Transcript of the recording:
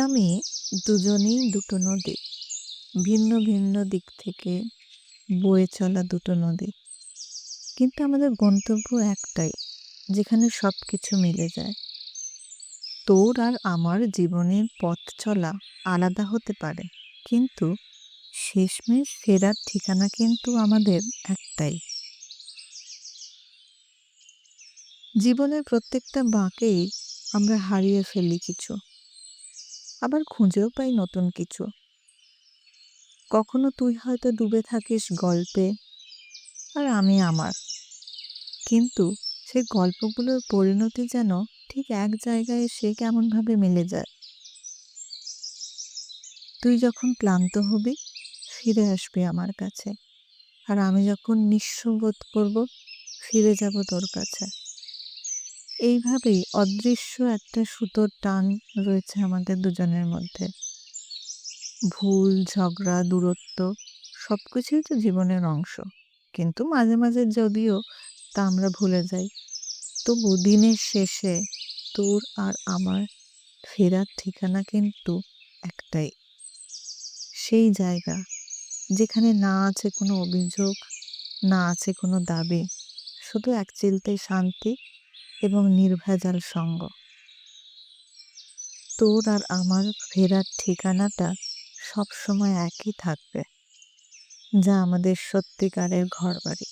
আমি দুজনেই দুটো নদী। ভিন্ন ভিন্ন দিক থেকে বয়ে চলা দুটো নদী। কিন্তু আমাদের গন্তব্য একটাই, যেখানে সবকিছু মিলে যায়। তোর আর আমার জীবনের পথ চলা আলাদা হতে পারে, কিন্তু শেষমেশ ফেরার ঠিকানা কিন্তু আমাদের একটাই। জীবনের প্রত্যেকটা বাঁকেই আমরা হারিয়ে ফেলি কিছু, আবার খুঁজেও পাই নতুন কিছু। কখনো তুই হয়তো ডুবে থাকিস গল্পে, আর আমি আমার। কিন্তু সেই গল্পগুলোর পরিণতি যেন ঠিক এক জায়গায় এসে কেমনভাবে মিলে যায়। তুই যখন ক্লান্ত হবি, ফিরে আসবি আমার কাছে, আর আমি যখন নিঃস্ব বোধ করব, ফিরে যাব তোর কাছে। এইভাবেই অদৃশ্য একটা সুতোর টান রয়েছে আমাদের দুজনের মধ্যে। ভুল, ঝগড়া, দূরত্ব সবকিছুই তো জীবনের অংশ। কিন্তু মাঝে মাঝে যদিও তা আমরা ভুলে যাই, তবু দিনের শেষে তোর আর আমার ফেরার ঠিকানা কিন্তু একটাই। সেই জায়গা যেখানে না আছে কোনো অভিযোগ, না আছে কোনো দাবি, শুধু এক চিলতে শান্তি এবং নির্ভেজাল সঙ্গ। তোর আর আমার ফেরার ঠিকানাটা সবসময় একই থাকবে, যা আমাদের সত্যিকারের ঘরবাড়ি।